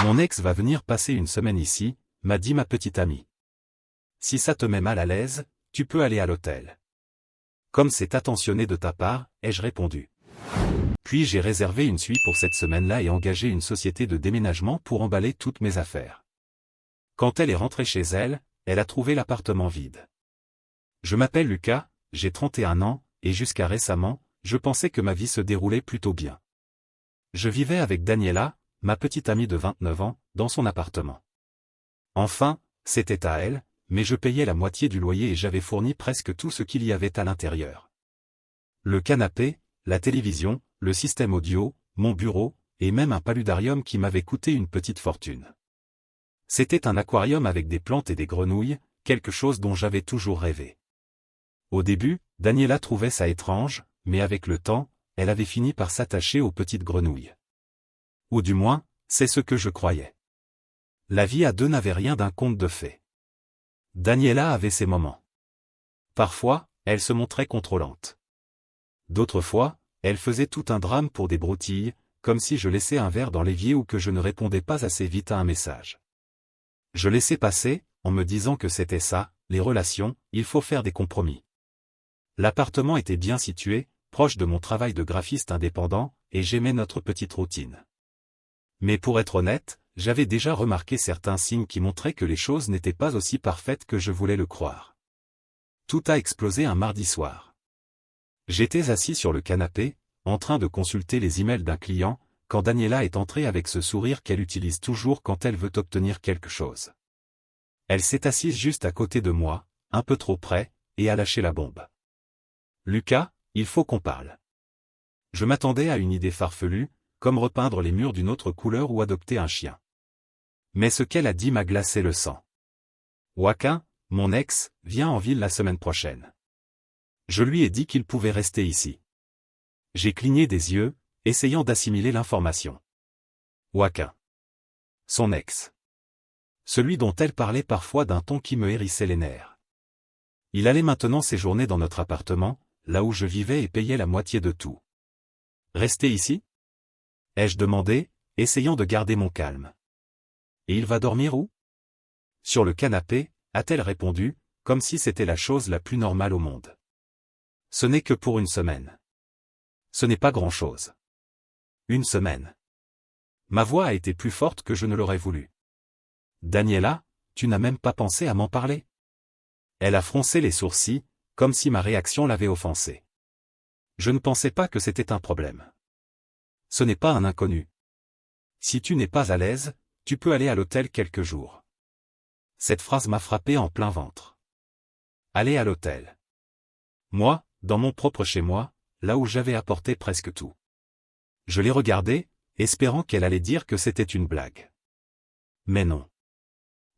Mon ex va venir passer une semaine ici, m'a dit ma petite amie. Si ça te met mal à l'aise, tu peux aller à l'hôtel. Comme c'est attentionné de ta part, ai-je répondu. Puis j'ai réservé une suite pour cette semaine-là et engagé une société de déménagement pour emballer toutes mes affaires. Quand elle est rentrée chez elle, elle a trouvé l'appartement vide. Je m'appelle Lucas, j'ai 31 ans, et jusqu'à récemment, je pensais que ma vie se déroulait plutôt bien. Je vivais avec Daniela, ma petite amie de 29 ans, dans son appartement. Enfin, c'était à elle, mais je payais la moitié du loyer et j'avais fourni presque tout ce qu'il y avait à l'intérieur. Le canapé, la télévision, le système audio, mon bureau, et même un paludarium qui m'avait coûté une petite fortune. C'était un aquarium avec des plantes et des grenouilles, quelque chose dont j'avais toujours rêvé. Au début, Daniela trouvait ça étrange, mais avec le temps, elle avait fini par s'attacher aux petites grenouilles. Ou du moins, c'est ce que je croyais. La vie à deux n'avait rien d'un conte de fées. Daniela avait ses moments. Parfois, elle se montrait contrôlante. D'autres fois, elle faisait tout un drame pour des broutilles, comme si je laissais un verre dans l'évier ou que je ne répondais pas assez vite à un message. Je laissais passer, en me disant que c'était ça, les relations, il faut faire des compromis. L'appartement était bien situé, proche de mon travail de graphiste indépendant, et j'aimais notre petite routine. Mais pour être honnête, j'avais déjà remarqué certains signes qui montraient que les choses n'étaient pas aussi parfaites que je voulais le croire. Tout a explosé un mardi soir. J'étais assis sur le canapé, en train de consulter les emails d'un client, quand Daniela est entrée avec ce sourire qu'elle utilise toujours quand elle veut obtenir quelque chose. Elle s'est assise juste à côté de moi, un peu trop près, et a lâché la bombe. « Lucas, il faut qu'on parle. » Je m'attendais à une idée farfelue, comme repeindre les murs d'une autre couleur ou adopter un chien. Mais ce qu'elle a dit m'a glacé le sang. Joaquin, mon ex, vient en ville la semaine prochaine. Je lui ai dit qu'il pouvait rester ici. J'ai cligné des yeux, essayant d'assimiler l'information. Joaquin. Son ex. Celui dont elle parlait parfois d'un ton qui me hérissait les nerfs. Il allait maintenant séjourner dans notre appartement, là où je vivais et payais la moitié de tout. Rester ici ? Ai-je demandé, essayant de garder mon calme. Et il va dormir où ? Sur le canapé, a-t-elle répondu, comme si c'était la chose la plus normale au monde. Ce n'est que pour une semaine. Ce n'est pas grand-chose. Une semaine. Ma voix a été plus forte que je ne l'aurais voulu. Daniela, tu n'as même pas pensé à m'en parler ? Elle a froncé les sourcils, comme si ma réaction l'avait offensée. Je ne pensais pas que c'était un problème. Ce n'est pas un inconnu. Si tu n'es pas à l'aise, tu peux aller à l'hôtel quelques jours. Cette phrase m'a frappé en plein ventre. Aller à l'hôtel. Moi, dans mon propre chez-moi, là où j'avais apporté presque tout. Je l'ai regardée, espérant qu'elle allait dire que c'était une blague. Mais non.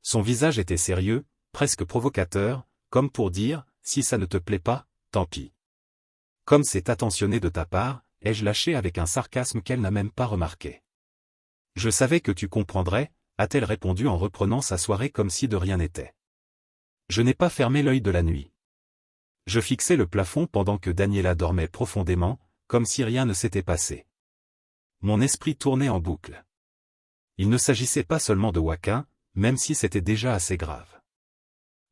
Son visage était sérieux, presque provocateur, comme pour dire, si ça ne te plaît pas, tant pis. Comme c'est attentionné de ta part, ai-je lâché avec un sarcasme qu'elle n'a même pas remarqué. Je savais que tu comprendrais, a-t-elle répondu en reprenant sa soirée comme si de rien n'était. Je n'ai pas fermé l'œil de la nuit. Je fixais le plafond pendant que Daniela dormait profondément, comme si rien ne s'était passé. Mon esprit tournait en boucle. Il ne s'agissait pas seulement de Joaquin, même si c'était déjà assez grave.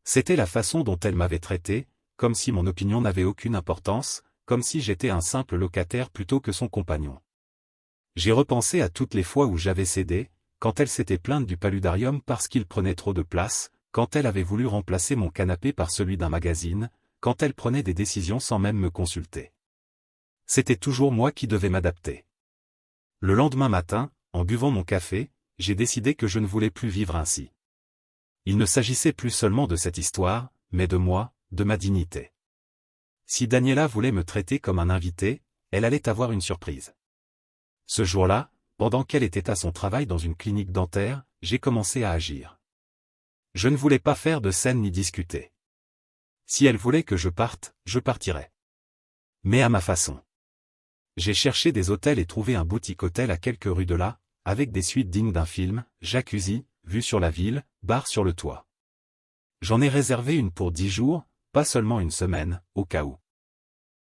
C'était la façon dont elle m'avait traité, comme si mon opinion n'avait aucune importance, comme si j'étais un simple locataire plutôt que son compagnon. J'ai repensé à toutes les fois où j'avais cédé, quand elle s'était plainte du paludarium parce qu'il prenait trop de place, quand elle avait voulu remplacer mon canapé par celui d'un magazine, quand elle prenait des décisions sans même me consulter. C'était toujours moi qui devais m'adapter. Le lendemain matin, en buvant mon café, j'ai décidé que je ne voulais plus vivre ainsi. Il ne s'agissait plus seulement de cette histoire, mais de moi, de ma dignité. Si Daniela voulait me traiter comme un invité, elle allait avoir une surprise. Ce jour-là, pendant qu'elle était à son travail dans une clinique dentaire, j'ai commencé à agir. Je ne voulais pas faire de scène ni discuter. Si elle voulait que je parte, je partirais. Mais à ma façon. J'ai cherché des hôtels et trouvé un boutique-hôtel à quelques rues de là, avec des suites dignes d'un film, jacuzzi, vue sur la ville, bar sur le toit. J'en ai réservé une pour 10 jours, pas seulement une semaine, au cas où.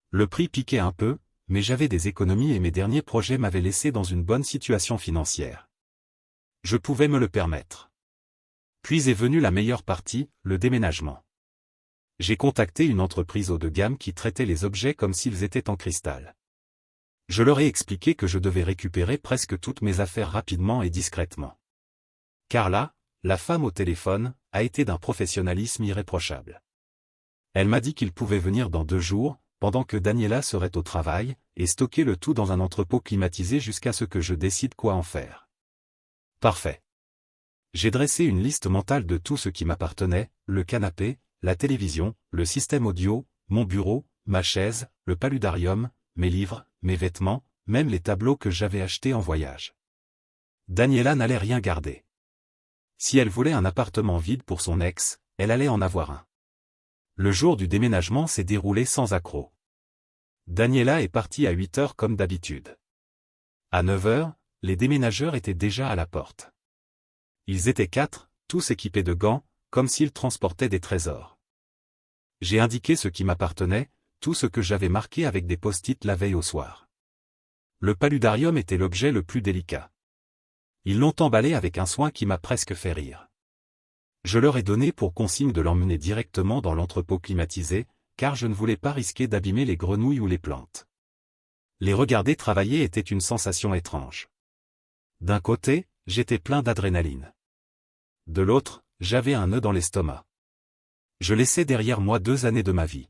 Le prix piquait un peu, mais j'avais des économies et mes derniers projets m'avaient laissé dans une bonne situation financière. Je pouvais me le permettre. Puis est venue la meilleure partie, le déménagement. J'ai contacté une entreprise haut de gamme qui traitait les objets comme s'ils étaient en cristal. Je leur ai expliqué que je devais récupérer presque toutes mes affaires rapidement et discrètement. Carla, la femme au téléphone, a été d'un professionnalisme irréprochable. Elle m'a dit qu'il pouvait venir dans 2 jours, pendant que Daniela serait au travail, et stocker le tout dans un entrepôt climatisé jusqu'à ce que je décide quoi en faire. Parfait. J'ai dressé une liste mentale de tout ce qui m'appartenait, le canapé, la télévision, le système audio, mon bureau, ma chaise, le paludarium, mes livres, mes vêtements, même les tableaux que j'avais achetés en voyage. Daniela n'allait rien garder. Si elle voulait un appartement vide pour son ex, elle allait en avoir un. Le jour du déménagement s'est déroulé sans accroc. Daniela est partie à 8 heures comme d'habitude. À 9 heures, les déménageurs étaient déjà à la porte. Ils étaient 4, tous équipés de gants, comme s'ils transportaient des trésors. J'ai indiqué ce qui m'appartenait, tout ce que j'avais marqué avec des post-it la veille au soir. Le paludarium était l'objet le plus délicat. Ils l'ont emballé avec un soin qui m'a presque fait rire. Je leur ai donné pour consigne de l'emmener directement dans l'entrepôt climatisé, car je ne voulais pas risquer d'abîmer les grenouilles ou les plantes. Les regarder travailler était une sensation étrange. D'un côté, j'étais plein d'adrénaline. De l'autre, j'avais un nœud dans l'estomac. Je laissais derrière moi 2 années de ma vie.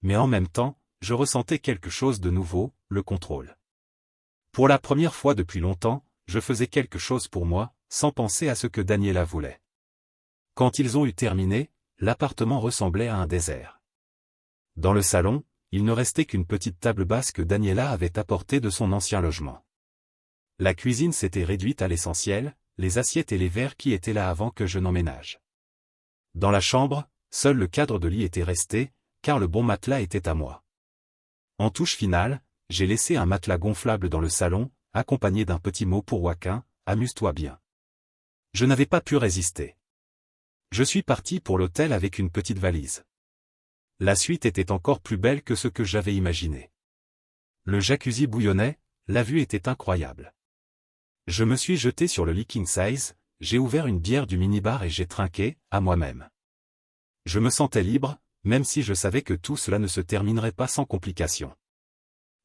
Mais en même temps, je ressentais quelque chose de nouveau, le contrôle. Pour la première fois depuis longtemps, je faisais quelque chose pour moi, sans penser à ce que Daniela voulait. Quand ils ont eu terminé, l'appartement ressemblait à un désert. Dans le salon, il ne restait qu'une petite table basse que Daniela avait apportée de son ancien logement. La cuisine s'était réduite à l'essentiel, les assiettes et les verres qui étaient là avant que je n'emménage. Dans la chambre, seul le cadre de lit était resté, car le bon matelas était à moi. En touche finale, j'ai laissé un matelas gonflable dans le salon, accompagné d'un petit mot pour Joaquin, amuse-toi bien. Je n'avais pas pu résister. Je suis parti pour l'hôtel avec une petite valise. La suite était encore plus belle que ce que j'avais imaginé. Le jacuzzi bouillonnait, la vue était incroyable. Je me suis jeté sur le lit king size, j'ai ouvert une bière du minibar et j'ai trinqué, à moi-même. Je me sentais libre, même si je savais que tout cela ne se terminerait pas sans complications.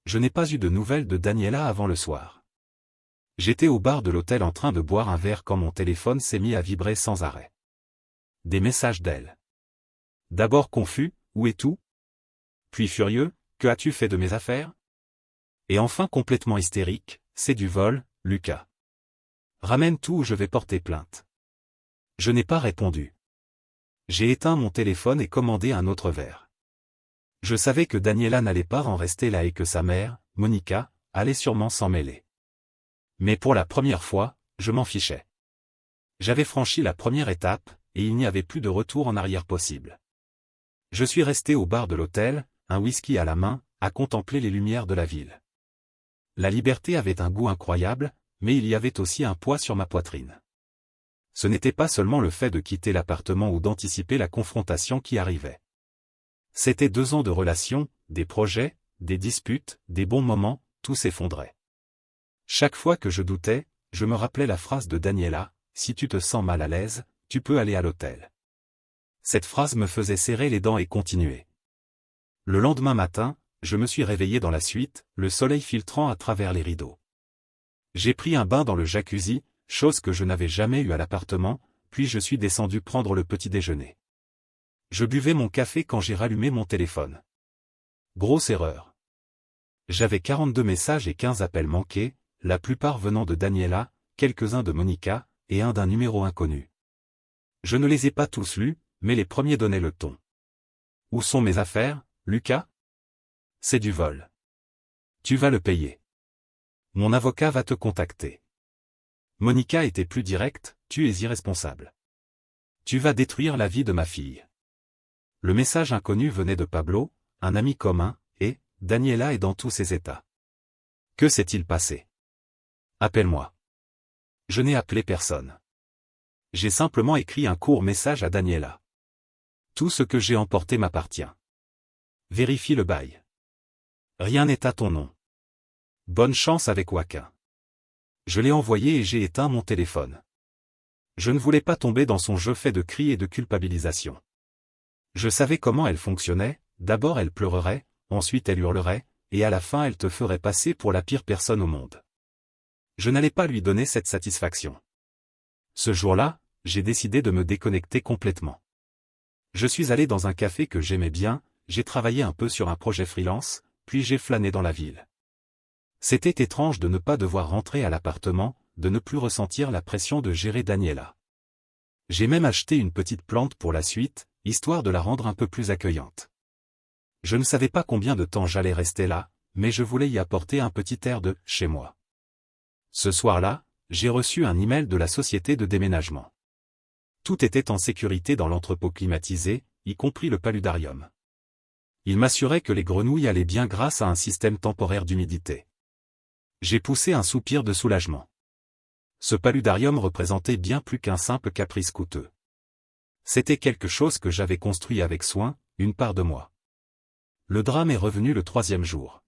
Je n'ai pas eu de nouvelles de Daniela avant le soir. J'étais au bar de l'hôtel en train de boire un verre quand mon téléphone s'est mis à vibrer sans arrêt. Des messages d'elle. D'abord confus, où est tout? Puis furieux, que as-tu fait de mes affaires? Et enfin complètement hystérique, c'est du vol, Lucas. Ramène tout ou je vais porter plainte. Je n'ai pas répondu. J'ai éteint mon téléphone et commandé un autre verre. Je savais que Daniela n'allait pas en rester là et que sa mère, Monica, allait sûrement s'en mêler. Mais pour la première fois, je m'en fichais. J'avais franchi la première étape, et il n'y avait plus de retour en arrière possible. Je suis resté au bar de l'hôtel, un whisky à la main, à contempler les lumières de la ville. La liberté avait un goût incroyable, mais il y avait aussi un poids sur ma poitrine. Ce n'était pas seulement le fait de quitter l'appartement ou d'anticiper la confrontation qui arrivait. C'était 2 ans de relations, des projets, des disputes, des bons moments, tout s'effondrait. Chaque fois que je doutais, je me rappelais la phrase de Daniela, « Si tu te sens mal à l'aise, tu peux aller à l'hôtel. » Cette phrase me faisait serrer les dents et continuer. Le lendemain matin, je me suis réveillé dans la suite, le soleil filtrant à travers les rideaux. J'ai pris un bain dans le jacuzzi, chose que je n'avais jamais eue à l'appartement, puis je suis descendu prendre le petit déjeuner. Je buvais mon café quand j'ai rallumé mon téléphone. Grosse erreur. J'avais 42 messages et 15 appels manqués, la plupart venant de Daniela, quelques-uns de Monica, et un d'un numéro inconnu. Je ne les ai pas tous lus, mais les premiers donnaient le ton. Où sont mes affaires, Lucas? C'est du vol. Tu vas le payer. Mon avocat va te contacter. Monica était plus directe, tu es irresponsable. Tu vas détruire la vie de ma fille. Le message inconnu venait de Pablo, un ami commun, et Daniela est dans tous ses états. Que s'est-il passé? Appelle-moi. Je n'ai appelé personne. J'ai simplement écrit un court message à Daniela. Tout ce que j'ai emporté m'appartient. Vérifie le bail. Rien n'est à ton nom. Bonne chance avec Joaquin. Je l'ai envoyé et j'ai éteint mon téléphone. Je ne voulais pas tomber dans son jeu fait de cris et de culpabilisation. Je savais comment elle fonctionnait, d'abord elle pleurerait, ensuite elle hurlerait, et à la fin elle te ferait passer pour la pire personne au monde. Je n'allais pas lui donner cette satisfaction. Ce jour-là, j'ai décidé de me déconnecter complètement. Je suis allé dans un café que j'aimais bien, j'ai travaillé un peu sur un projet freelance, puis j'ai flâné dans la ville. C'était étrange de ne pas devoir rentrer à l'appartement, de ne plus ressentir la pression de gérer Daniela. J'ai même acheté une petite plante pour la suite, histoire de la rendre un peu plus accueillante. Je ne savais pas combien de temps j'allais rester là, mais je voulais y apporter un petit air de « chez moi ». Ce soir-là, j'ai reçu un email de la société de déménagement. Tout était en sécurité dans l'entrepôt climatisé, y compris le paludarium. Il m'assurait que les grenouilles allaient bien grâce à un système temporaire d'humidité. J'ai poussé un soupir de soulagement. Ce paludarium représentait bien plus qu'un simple caprice coûteux. C'était quelque chose que j'avais construit avec soin, une part de moi. Le drame est revenu le 3e jour.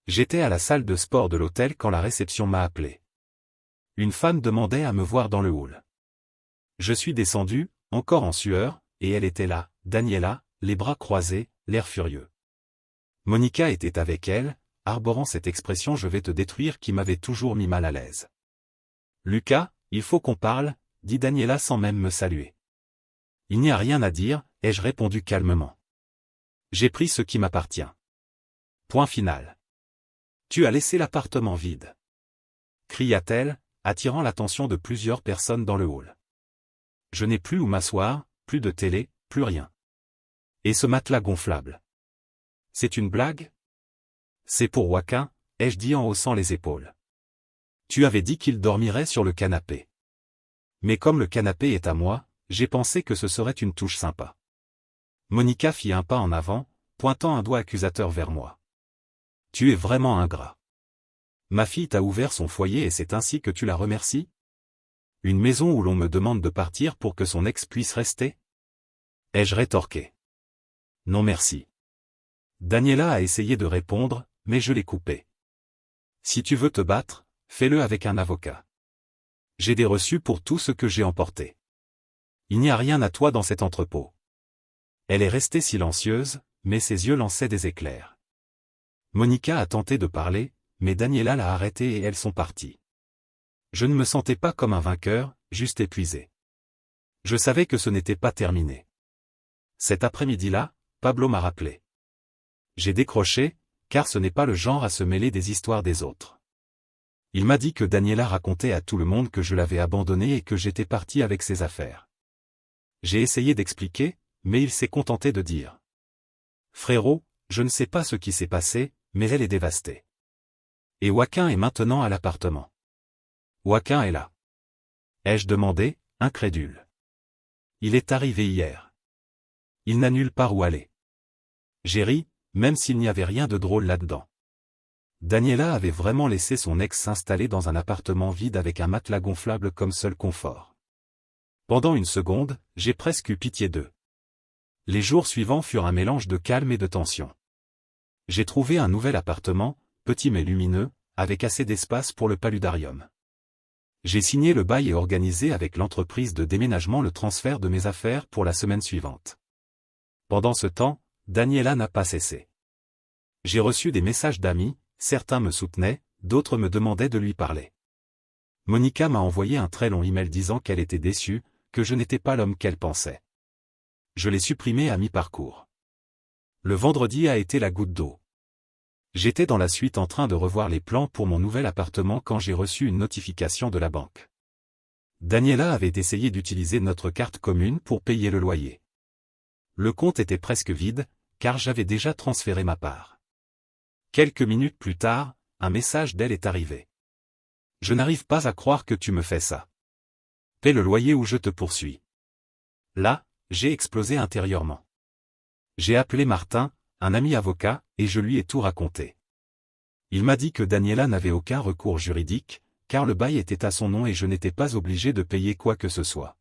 J'étais à la salle de sport de l'hôtel quand la réception m'a appelé. Une femme demandait à me voir dans le hall. Je suis descendu, encore en sueur, et elle était là, Daniela, les bras croisés, l'air furieux. Monica était avec elle, arborant cette expression « je vais te détruire » qui m'avait toujours mis mal à l'aise. « Lucas, il faut qu'on parle », dit Daniela sans même me saluer. « Il n'y a rien à dire », ai-je répondu calmement. « J'ai pris ce qui m'appartient. Point final. »« Tu as laissé l'appartement vide » cria-t-elle, attirant l'attention de plusieurs personnes dans le hall. Je n'ai plus où m'asseoir, plus de télé, plus rien. Et ce matelas gonflable. C'est une blague ? C'est pour Joaquin, ai-je dit en haussant les épaules. Tu avais dit qu'il dormirait sur le canapé. Mais comme le canapé est à moi, j'ai pensé que ce serait une touche sympa. Monica fit un pas en avant, pointant un doigt accusateur vers moi. Tu es vraiment ingrat. Ma fille t'a ouvert son foyer et c'est ainsi que tu la remercies ? Une maison où l'on me demande de partir pour que son ex puisse rester ? Ai-je rétorqué. Non merci. Daniela a essayé de répondre, mais je l'ai coupé. Si tu veux te battre, fais-le avec un avocat. J'ai des reçus pour tout ce que j'ai emporté. Il n'y a rien à toi dans cet entrepôt. Elle est restée silencieuse, mais ses yeux lançaient des éclairs. Monica a tenté de parler, mais Daniela l'a arrêtée et elles sont parties. Je ne me sentais pas comme un vainqueur, juste épuisé. Je savais que ce n'était pas terminé. Cet après-midi-là, Pablo m'a rappelé. J'ai décroché, car ce n'est pas le genre à se mêler des histoires des autres. Il m'a dit que Daniela racontait à tout le monde que je l'avais abandonnée et que j'étais parti avec ses affaires. J'ai essayé d'expliquer, mais il s'est contenté de dire. Frérot, je ne sais pas ce qui s'est passé, mais elle est dévastée. Et Joaquin est maintenant à l'appartement. Joaquin est là. Ai-je demandé, incrédule. Il est arrivé hier. Il n'a nulle part où aller. J'ai ri, même s'il n'y avait rien de drôle là-dedans. Daniela avait vraiment laissé son ex s'installer dans un appartement vide avec un matelas gonflable comme seul confort. Pendant une seconde, j'ai presque eu pitié d'eux. Les jours suivants furent un mélange de calme et de tension. J'ai trouvé un nouvel appartement, petit mais lumineux, avec assez d'espace pour le paludarium. J'ai signé le bail et organisé avec l'entreprise de déménagement le transfert de mes affaires pour la semaine suivante. Pendant ce temps, Daniela n'a pas cessé. J'ai reçu des messages d'amis, certains me soutenaient, d'autres me demandaient de lui parler. Monica m'a envoyé un très long email disant qu'elle était déçue, que je n'étais pas l'homme qu'elle pensait. Je l'ai supprimé à mi-parcours. Le vendredi a été la goutte d'eau. J'étais dans la suite en train de revoir les plans pour mon nouvel appartement quand j'ai reçu une notification de la banque. Daniela avait essayé d'utiliser notre carte commune pour payer le loyer. Le compte était presque vide, car j'avais déjà transféré ma part. Quelques minutes plus tard, un message d'elle est arrivé. Je n'arrive pas à croire que tu me fais ça. Paie le loyer ou je te poursuis. Là, j'ai explosé intérieurement. J'ai appelé Martin, un ami avocat, et je lui ai tout raconté. Il m'a dit que Daniela n'avait aucun recours juridique, car le bail était à son nom et je n'étais pas obligé de payer quoi que ce soit.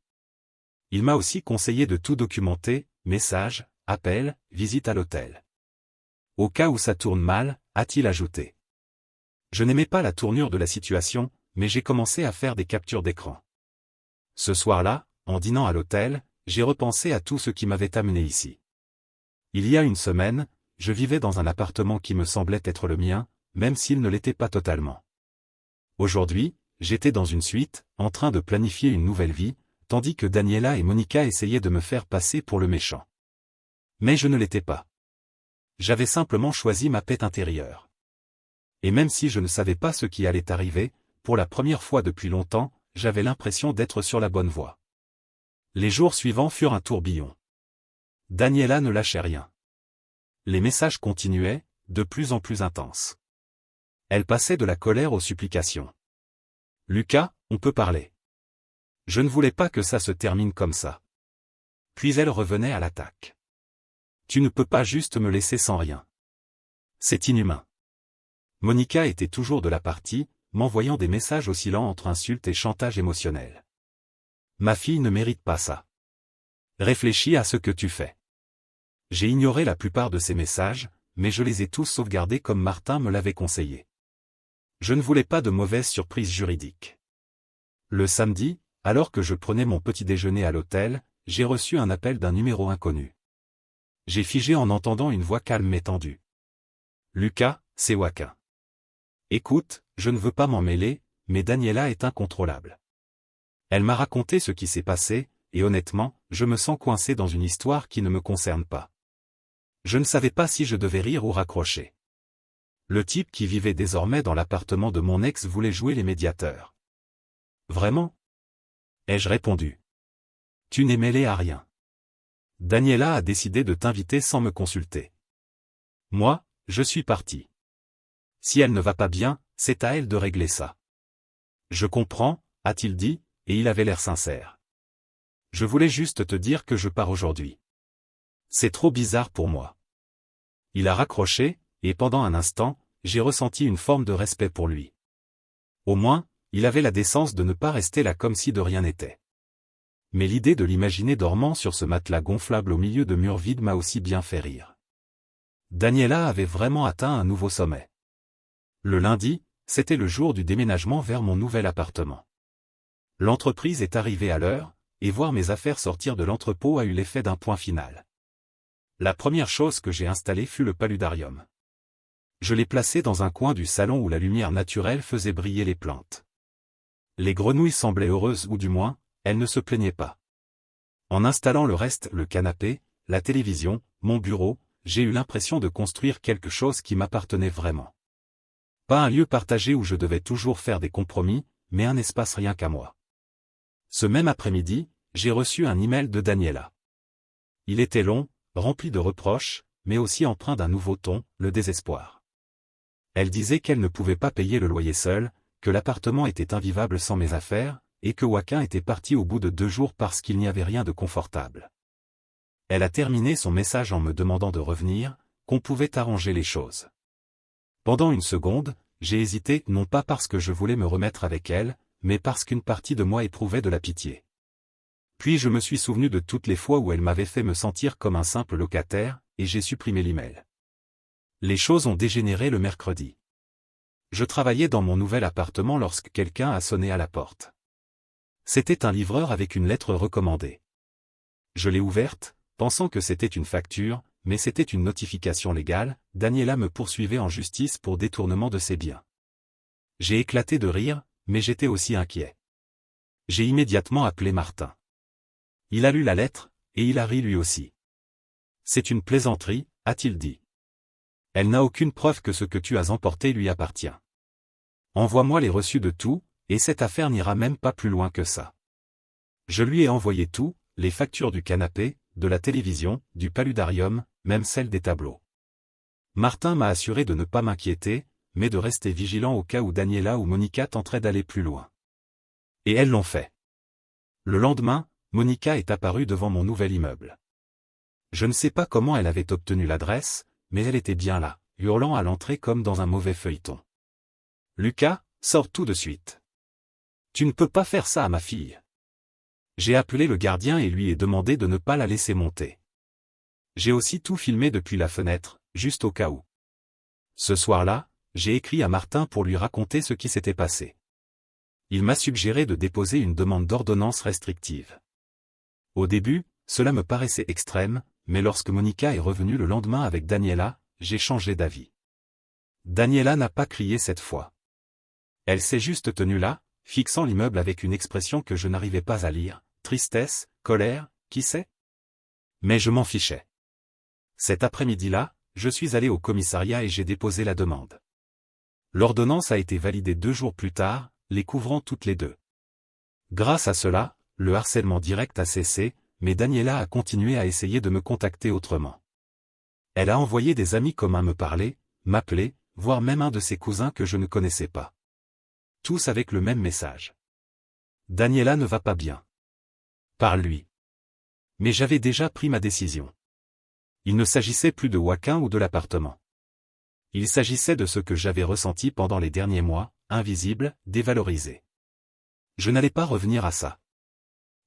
Il m'a aussi conseillé de tout documenter, messages, appels, visites à l'hôtel. Au cas où ça tourne mal, a-t-il ajouté. Je n'aimais pas la tournure de la situation, mais j'ai commencé à faire des captures d'écran. Ce soir-là, en dînant à l'hôtel, j'ai repensé à tout ce qui m'avait amené ici. Il y a une semaine, je vivais dans un appartement qui me semblait être le mien, même s'il ne l'était pas totalement. Aujourd'hui, j'étais dans une suite, en train de planifier une nouvelle vie, tandis que Daniela et Monica essayaient de me faire passer pour le méchant. Mais je ne l'étais pas. J'avais simplement choisi ma paix intérieure. Et même si je ne savais pas ce qui allait arriver, pour la première fois depuis longtemps, j'avais l'impression d'être sur la bonne voie. Les jours suivants furent un tourbillon. Daniela ne lâchait rien. Les messages continuaient, de plus en plus intenses. Elle passait de la colère aux supplications. « Lucas, on peut parler. » Je ne voulais pas que ça se termine comme ça. Puis elle revenait à l'attaque. « Tu ne peux pas juste me laisser sans rien. C'est inhumain. » Monica était toujours de la partie, m'envoyant des messages oscillant entre insultes et chantage émotionnel. « Ma fille ne mérite pas ça. Réfléchis à ce que tu fais. » J'ai ignoré la plupart de ces messages, mais je les ai tous sauvegardés comme Martin me l'avait conseillé. Je ne voulais pas de mauvaises surprises juridiques. Le samedi, alors que je prenais mon petit déjeuner à l'hôtel, j'ai reçu un appel d'un numéro inconnu. J'ai figé en entendant une voix calme et tendue. « Lucas, c'est Joaquin. Écoute, je ne veux pas m'en mêler, mais Daniela est incontrôlable. Elle m'a raconté ce qui s'est passé, et honnêtement, je me sens coincé dans une histoire qui ne me concerne pas. Je ne savais pas si je devais rire ou raccrocher. Le type qui vivait désormais dans l'appartement de mon ex voulait jouer les médiateurs. Vraiment ? Ai-je répondu. Tu n'es mêlé à rien. Daniela a décidé de t'inviter sans me consulter. Moi, je suis parti. Si elle ne va pas bien, c'est à elle de régler ça. Je comprends, a-t-il dit, et il avait l'air sincère. Je voulais juste te dire que je pars aujourd'hui. C'est trop bizarre pour moi. Il a raccroché, et pendant un instant, j'ai ressenti une forme de respect pour lui. Au moins, il avait la décence de ne pas rester là comme si de rien n'était. Mais l'idée de l'imaginer dormant sur ce matelas gonflable au milieu de murs vides m'a aussi bien fait rire. Daniela avait vraiment atteint un nouveau sommet. Le lundi, c'était le jour du déménagement vers mon nouvel appartement. L'entreprise est arrivée à l'heure, et voir mes affaires sortir de l'entrepôt a eu l'effet d'un point final. La première chose que j'ai installée fut le paludarium. Je l'ai placé dans un coin du salon où la lumière naturelle faisait briller les plantes. Les grenouilles semblaient heureuses ou du moins, elles ne se plaignaient pas. En installant le reste, le canapé, la télévision, mon bureau, j'ai eu l'impression de construire quelque chose qui m'appartenait vraiment. Pas un lieu partagé où je devais toujours faire des compromis, mais un espace rien qu'à moi. Ce même après-midi, j'ai reçu un email de Daniela. Il était long, rempli de reproches, mais aussi empreint d'un nouveau ton, le désespoir. Elle disait qu'elle ne pouvait pas payer le loyer seule, que l'appartement était invivable sans mes affaires, et que Joaquin était parti au bout de 2 jours parce qu'il n'y avait rien de confortable. Elle a terminé son message en me demandant de revenir, qu'on pouvait arranger les choses. Pendant une seconde, j'ai hésité, non pas parce que je voulais me remettre avec elle, mais parce qu'une partie de moi éprouvait de la pitié. Puis je me suis souvenu de toutes les fois où elle m'avait fait me sentir comme un simple locataire, et j'ai supprimé l'email. Les choses ont dégénéré le mercredi. Je travaillais dans mon nouvel appartement lorsque quelqu'un a sonné à la porte. C'était un livreur avec une lettre recommandée. Je l'ai ouverte, pensant que c'était une facture, mais c'était une notification légale. Daniela me poursuivait en justice pour détournement de ses biens. J'ai éclaté de rire, mais j'étais aussi inquiet. J'ai immédiatement appelé Martin. Il a lu la lettre, et il a ri lui aussi. C'est une plaisanterie, a-t-il dit. Elle n'a aucune preuve que ce que tu as emporté lui appartient. Envoie-moi les reçus de tout, et cette affaire n'ira même pas plus loin que ça. Je lui ai envoyé tout, les factures du canapé, de la télévision, du paludarium, même celles des tableaux. Martin m'a assuré de ne pas m'inquiéter, mais de rester vigilant au cas où Daniela ou Monica tenteraient d'aller plus loin. Et elles l'ont fait. Le lendemain, Monica est apparue devant mon nouvel immeuble. Je ne sais pas comment elle avait obtenu l'adresse, mais elle était bien là, hurlant à l'entrée comme dans un mauvais feuilleton. « Lucas, sors tout de suite. Tu ne peux pas faire ça à ma fille. » J'ai appelé le gardien et lui ai demandé de ne pas la laisser monter. J'ai aussi tout filmé depuis la fenêtre, juste au cas où. Ce soir-là, j'ai écrit à Martin pour lui raconter ce qui s'était passé. Il m'a suggéré de déposer une demande d'ordonnance restrictive. Au début, cela me paraissait extrême, mais lorsque Monica est revenue le lendemain avec Daniela, j'ai changé d'avis. Daniela n'a pas crié cette fois. Elle s'est juste tenue là, fixant l'immeuble avec une expression que je n'arrivais pas à lire, tristesse, colère, qui sait? Mais je m'en fichais. Cet après-midi-là, je suis allé au commissariat et j'ai déposé la demande. L'ordonnance a été validée 2 jours plus tard, les couvrant toutes les deux. Grâce à cela, le harcèlement direct a cessé, mais Daniela a continué à essayer de me contacter autrement. Elle a envoyé des amis communs me parler, m'appeler, voire même un de ses cousins que je ne connaissais pas. Tous avec le même message. Daniela ne va pas bien. Parle-lui. Mais j'avais déjà pris ma décision. Il ne s'agissait plus de Joaquin ou de l'appartement. Il s'agissait de ce que j'avais ressenti pendant les derniers mois, invisible, dévalorisé. Je n'allais pas revenir à ça.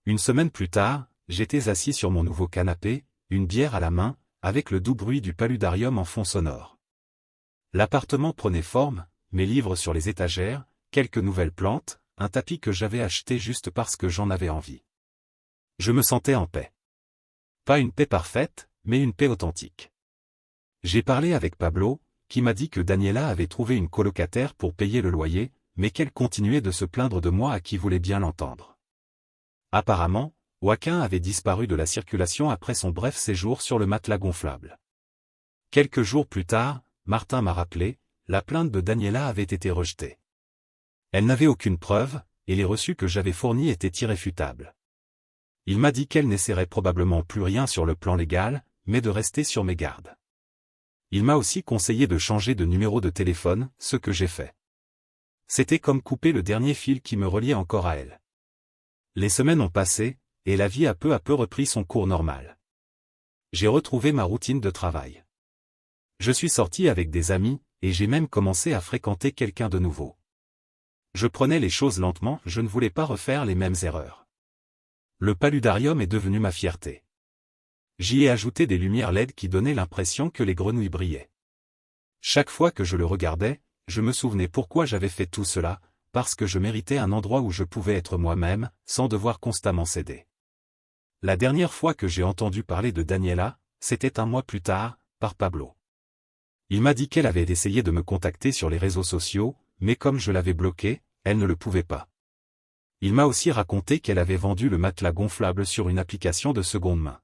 Une semaine plus tard, j'étais assis sur mon nouveau canapé, une bière à la main, avec le doux bruit du paludarium en fond sonore. L'appartement prenait forme, mes livres sur les étagères, quelques nouvelles plantes, un tapis que j'avais acheté juste parce que j'en avais envie. Je me sentais en paix. Pas une paix parfaite, mais une paix authentique. J'ai parlé avec Pablo, qui m'a dit que Daniela avait trouvé une colocataire pour payer le loyer, mais qu'elle continuait de se plaindre de moi à qui voulait bien l'entendre. Apparemment, Joaquin avait disparu de la circulation après son bref séjour sur le matelas gonflable. Quelques jours plus tard, Martin m'a rappelé, la plainte de Daniela avait été rejetée. Elle n'avait aucune preuve, et les reçus que j'avais fournis étaient irréfutables. Il m'a dit qu'elle n'essaierait probablement plus rien sur le plan légal, mais de rester sur mes gardes. Il m'a aussi conseillé de changer de numéro de téléphone, ce que j'ai fait. C'était comme couper le dernier fil qui me reliait encore à elle. Les semaines ont passé, et la vie a peu à peu repris son cours normal. J'ai retrouvé ma routine de travail. Je suis sorti avec des amis, et j'ai même commencé à fréquenter quelqu'un de nouveau. Je prenais les choses lentement, je ne voulais pas refaire les mêmes erreurs. Le paludarium est devenu ma fierté. J'y ai ajouté des lumières LED qui donnaient l'impression que les grenouilles brillaient. Chaque fois que je le regardais, je me souvenais pourquoi j'avais fait tout cela, parce que je méritais un endroit où je pouvais être moi-même, sans devoir constamment céder. La dernière fois que j'ai entendu parler de Daniela, c'était un mois plus tard, par Pablo. Il m'a dit qu'elle avait essayé de me contacter sur les réseaux sociaux, mais comme je l'avais bloquée, elle ne le pouvait pas. Il m'a aussi raconté qu'elle avait vendu le matelas gonflable sur une application de seconde main.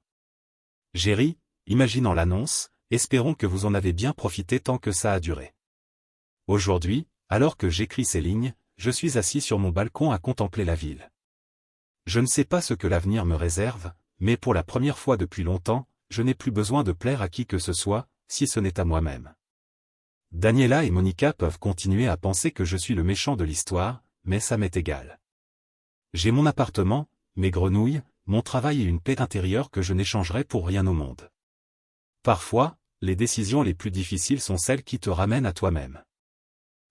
J'ai ri, imaginant l'annonce, espérons que vous en avez bien profité tant que ça a duré. Aujourd'hui, alors que j'écris ces lignes, je suis assis sur mon balcon à contempler la ville. Je ne sais pas ce que l'avenir me réserve, mais pour la première fois depuis longtemps, je n'ai plus besoin de plaire à qui que ce soit, si ce n'est à moi-même. Daniela et Monica peuvent continuer à penser que je suis le méchant de l'histoire, mais ça m'est égal. J'ai mon appartement, mes grenouilles, mon travail et une paix intérieure que je n'échangerai pour rien au monde. Parfois, les décisions les plus difficiles sont celles qui te ramènent à toi-même.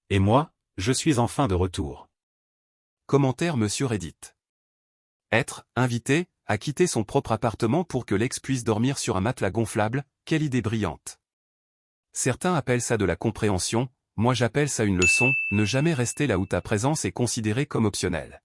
Et moi, je suis enfin de retour. Commentaire Monsieur Reddit. Être invité à quitter son propre appartement pour que l'ex puisse dormir sur un matelas gonflable, quelle idée brillante. Certains appellent ça de la compréhension, moi j'appelle ça une leçon, ne jamais rester là où ta présence est considérée comme optionnelle.